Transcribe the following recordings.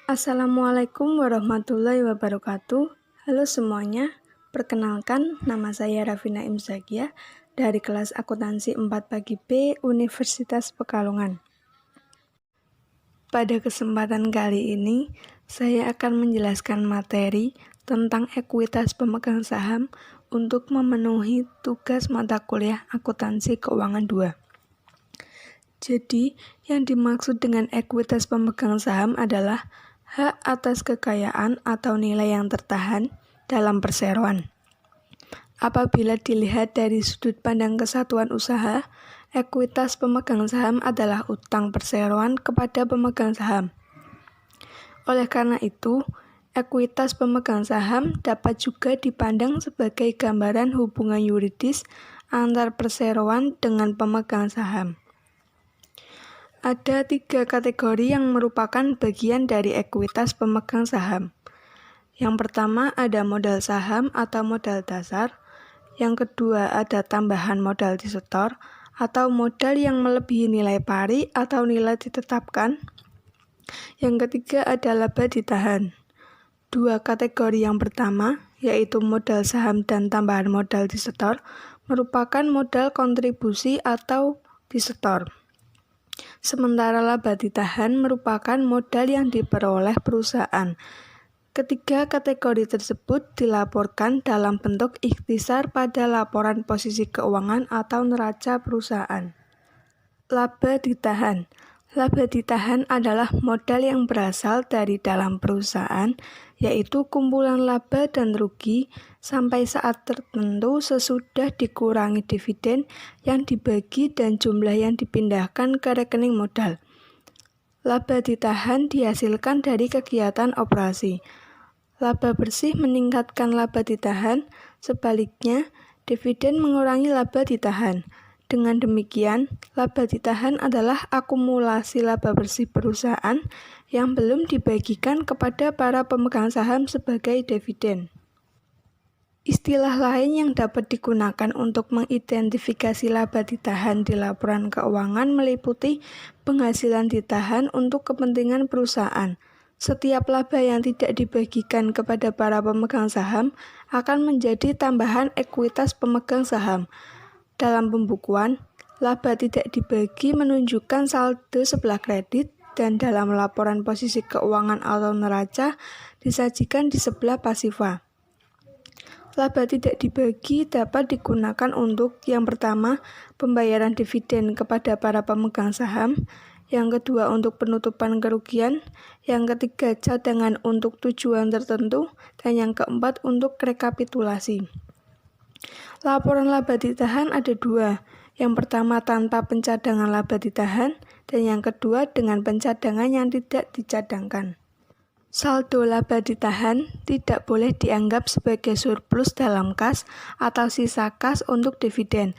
Assalamualaikum warahmatullahi wabarakatuh. Halo semuanya, perkenalkan nama saya Rafina Imzakia dari kelas Akuntansi 4 B Universitas Pekalongan. Pada kesempatan kali ini, saya akan menjelaskan materi tentang ekuitas pemegang saham untuk memenuhi tugas mata kuliah Akuntansi Keuangan 2. Jadi, yang dimaksud dengan ekuitas pemegang saham adalah hak atas kekayaan atau nilai yang tertahan dalam perseroan. Apabila dilihat dari sudut pandang kesatuan usaha, ekuitas pemegang saham adalah utang perseroan kepada pemegang saham. Oleh karena itu, ekuitas pemegang saham dapat juga dipandang sebagai gambaran hubungan yuridis antar perseroan dengan pemegang saham. Ada 3 kategori yang merupakan bagian dari ekuitas pemegang saham. Yang pertama ada modal saham atau modal dasar. Yang kedua ada tambahan modal disetor atau modal yang melebihi nilai pari atau nilai ditetapkan. Yang ketiga ada laba ditahan. 2 kategori yang pertama, yaitu modal saham dan tambahan modal disetor, merupakan modal kontribusi atau disetor. Sementara laba ditahan merupakan modal yang diperoleh perusahaan. Ketiga kategori tersebut dilaporkan dalam bentuk ikhtisar pada laporan posisi keuangan atau neraca perusahaan. Laba ditahan. Laba ditahan adalah modal yang berasal dari dalam perusahaan, yaitu kumpulan laba dan rugi sampai saat tertentu sesudah dikurangi dividen yang dibagi dan jumlah yang dipindahkan ke rekening modal. Laba ditahan dihasilkan dari kegiatan operasi. Laba bersih meningkatkan laba ditahan, sebaliknya dividen mengurangi laba ditahan. Dengan demikian, laba ditahan adalah akumulasi laba bersih perusahaan yang belum dibagikan kepada para pemegang saham sebagai dividen. Istilah lain yang dapat digunakan untuk mengidentifikasi laba ditahan di laporan keuangan meliputi penghasilan ditahan untuk kepentingan perusahaan. Setiap laba yang tidak dibagikan kepada para pemegang saham akan menjadi tambahan ekuitas pemegang saham. Dalam pembukuan, laba tidak dibagi menunjukkan saldo sebelah kredit dan dalam laporan posisi keuangan atau neraca disajikan di sebelah pasifa. Laba tidak dibagi dapat digunakan untuk yang pertama, pembayaran dividen kepada para pemegang saham, yang kedua untuk penutupan kerugian, yang ketiga cadangan untuk tujuan tertentu, dan yang keempat untuk rekapitulasi. Laporan laba ditahan ada 2, yang pertama tanpa pencadangan laba ditahan, dan yang kedua dengan pencadangan yang tidak dicadangkan. Saldo laba ditahan tidak boleh dianggap sebagai surplus dalam kas atau sisa kas untuk dividen,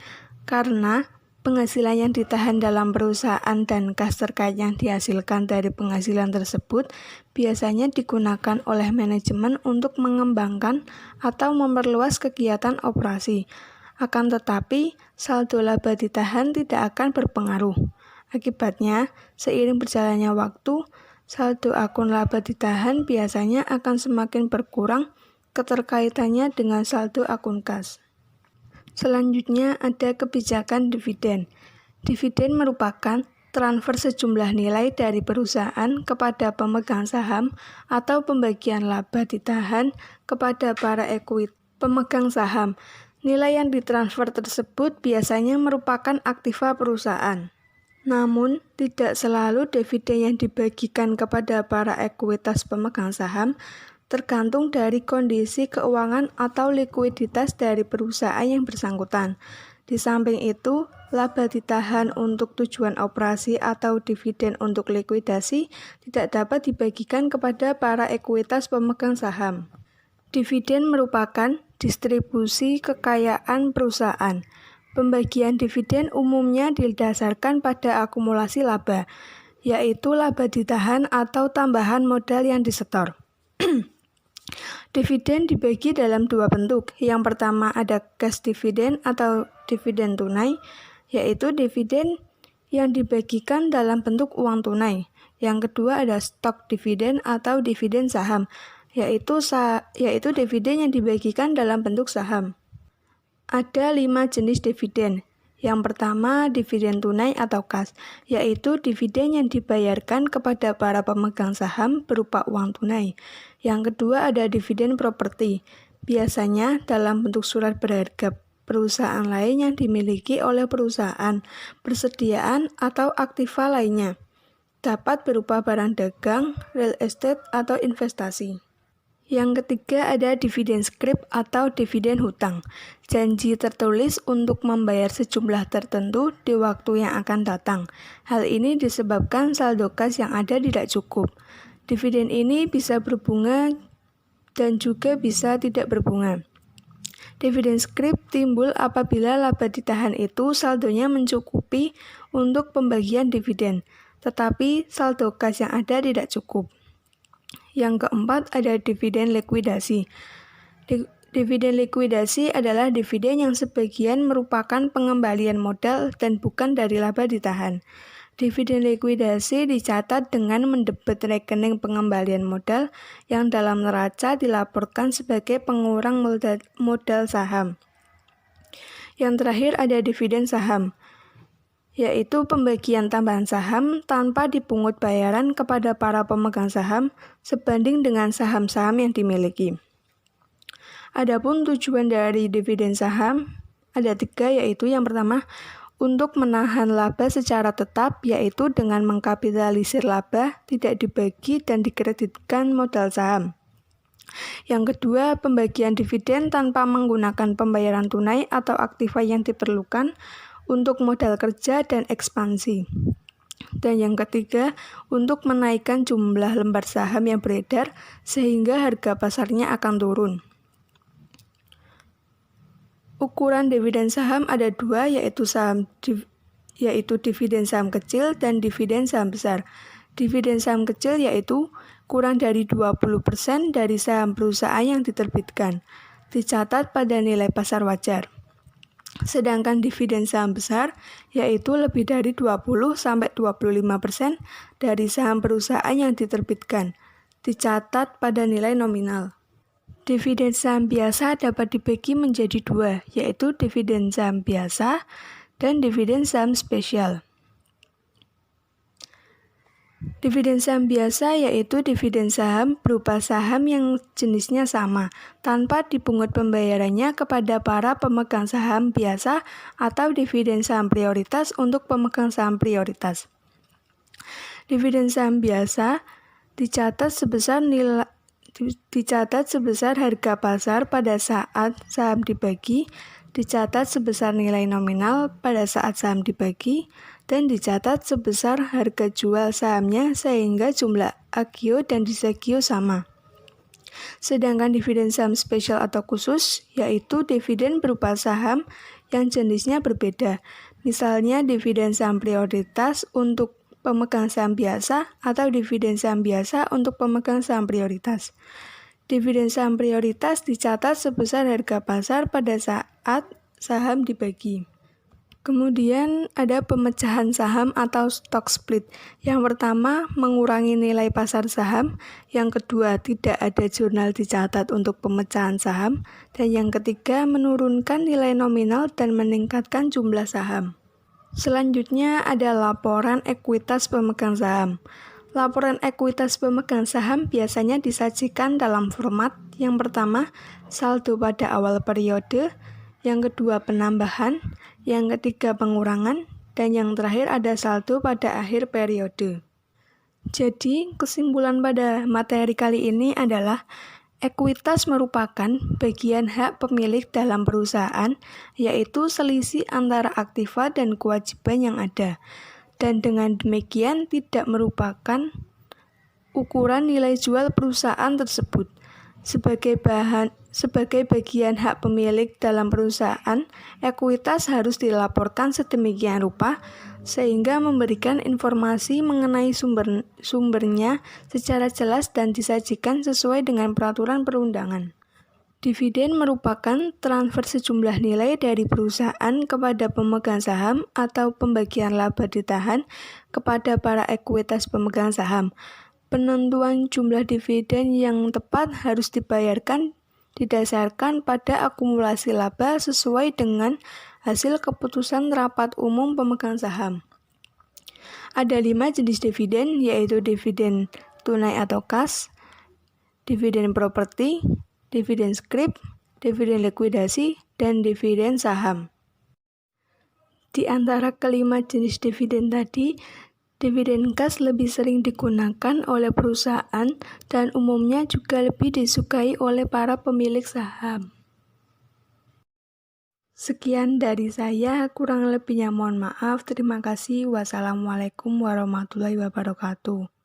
karena penghasilan yang ditahan dalam perusahaan dan kas terkait yang dihasilkan dari penghasilan tersebut biasanya digunakan oleh manajemen untuk mengembangkan atau memperluas kegiatan operasi. Akan tetapi, saldo laba ditahan tidak akan berpengaruh. Akibatnya, seiring berjalannya waktu, saldo akun laba ditahan biasanya akan semakin berkurang keterkaitannya dengan saldo akun kas. Selanjutnya ada kebijakan dividen. Dividen merupakan transfer sejumlah nilai dari perusahaan kepada pemegang saham atau pembagian laba ditahan kepada para pemegang saham. Nilai yang ditransfer tersebut biasanya merupakan aktiva perusahaan. Namun, tidak selalu dividen yang dibagikan kepada para ekuitas pemegang saham tergantung dari kondisi keuangan atau likuiditas dari perusahaan yang bersangkutan. Di samping itu, laba ditahan untuk tujuan operasi atau dividen untuk likuidasi tidak dapat dibagikan kepada para ekuitas pemegang saham. Dividen merupakan distribusi kekayaan perusahaan. Pembagian dividen umumnya didasarkan pada akumulasi laba, yaitu laba ditahan atau tambahan modal yang disetor. Dividen dibagi dalam 2 bentuk. Yang pertama ada cash dividend atau dividen tunai, yaitu dividen yang dibagikan dalam bentuk uang tunai. Yang kedua ada stok dividen atau dividen saham, yaitu dividen yang dibagikan dalam bentuk saham. Ada 5 jenis dividen. Yang pertama, dividen tunai atau kas, yaitu dividen yang dibayarkan kepada para pemegang saham berupa uang tunai. Yang kedua, ada dividen properti, biasanya dalam bentuk surat berharga perusahaan lain yang dimiliki oleh perusahaan, persediaan, atau aktiva lainnya. Dapat berupa barang dagang, real estate, atau investasi. Yang ketiga ada dividen scrip atau dividen hutang, janji tertulis untuk membayar sejumlah tertentu di waktu yang akan datang. Hal ini disebabkan saldo kas yang ada tidak cukup. Dividen ini bisa berbunga dan juga bisa tidak berbunga. Dividen scrip timbul apabila laba ditahan itu saldonya mencukupi untuk pembagian dividen, tetapi saldo kas yang ada tidak cukup. Yang keempat ada dividen likuidasi. Dividen likuidasi adalah dividen yang sebagian merupakan pengembalian modal dan bukan dari laba ditahan. Dividen likuidasi dicatat dengan mendebet rekening pengembalian modal yang dalam neraca dilaporkan sebagai pengurang modal saham. Yang terakhir ada dividen saham, yaitu pembagian tambahan saham tanpa dipungut bayaran kepada para pemegang saham sebanding dengan saham-saham yang dimiliki. Adapun tujuan dari dividen saham ada 3, yaitu yang pertama, untuk menahan laba secara tetap, yaitu dengan mengkapitalisir laba, tidak dibagi dan dikreditkan modal saham. Yang kedua, pembagian dividen tanpa menggunakan pembayaran tunai atau aktiva yang diperlukan untuk modal kerja dan ekspansi. Dan yang ketiga, untuk menaikkan jumlah lembar saham yang beredar sehingga harga pasarnya akan turun. Ukuran dividen saham ada 2, yaitu dividen saham kecil dan dividen saham besar. Dividen saham kecil yaitu kurang dari 20% dari saham perusahaan yang diterbitkan, dicatat pada nilai pasar wajar. Sedangkan dividen saham besar yaitu lebih dari 20-25% dari saham perusahaan yang diterbitkan, dicatat pada nilai nominal. Dividen saham biasa dapat dibagi menjadi 2, yaitu dividen saham biasa dan dividen saham spesial. Dividen saham biasa yaitu dividen saham berupa saham yang jenisnya sama, tanpa dipungut pembayarannya kepada para pemegang saham biasa, atau dividen saham prioritas untuk pemegang saham prioritas. Dividen saham biasa dicatat sebesar harga pasar pada saat saham dibagi, dicatat sebesar nilai nominal pada saat saham dibagi, dan dicatat sebesar harga jual sahamnya sehingga jumlah agio dan disagio sama. Sedangkan dividen saham spesial atau khusus, yaitu dividen berupa saham yang jenisnya berbeda, misalnya dividen saham prioritas untuk pemegang saham biasa atau dividen saham biasa untuk pemegang saham prioritas. Dividen saham prioritas dicatat sebesar harga pasar pada saat saham dibagi. Kemudian ada pemecahan saham atau stock split. Yang pertama, mengurangi nilai pasar saham. Yang kedua, tidak ada jurnal dicatat untuk pemecahan saham. Dan yang ketiga, menurunkan nilai nominal dan meningkatkan jumlah saham. Selanjutnya ada laporan ekuitas pemegang saham. Laporan ekuitas pemegang saham biasanya disajikan dalam format yang pertama, saldo pada awal periode, yang kedua penambahan, yang ketiga pengurangan, dan yang terakhir ada saldo pada akhir periode. Jadi, kesimpulan pada materi kali ini adalah ekuitas merupakan bagian hak pemilik dalam perusahaan, yaitu selisih antara aktiva dan kewajiban yang ada, dan dengan demikian tidak merupakan ukuran nilai jual perusahaan tersebut. Sebagai bagian hak pemilik dalam perusahaan, ekuitas harus dilaporkan sedemikian rupa sehingga memberikan informasi mengenai sumbernya secara jelas dan disajikan sesuai dengan peraturan perundangan. Dividen merupakan transfer sejumlah nilai dari perusahaan kepada pemegang saham atau pembagian laba ditahan kepada para ekuitas pemegang saham. Penentuan jumlah dividen yang tepat harus dibayarkan didasarkan pada akumulasi laba sesuai dengan hasil keputusan rapat umum pemegang saham. Ada 5 jenis dividen, yaitu dividen tunai atau kas, dividen properti, dividen scrip, dividen likuidasi, dan dividen saham. Di antara kelima jenis dividen tadi, dividen kas lebih sering digunakan oleh perusahaan dan umumnya juga lebih disukai oleh para pemilik saham. Sekian dari saya, kurang lebihnya mohon maaf. Terima kasih. Wassalamualaikum warahmatullahi wabarakatuh.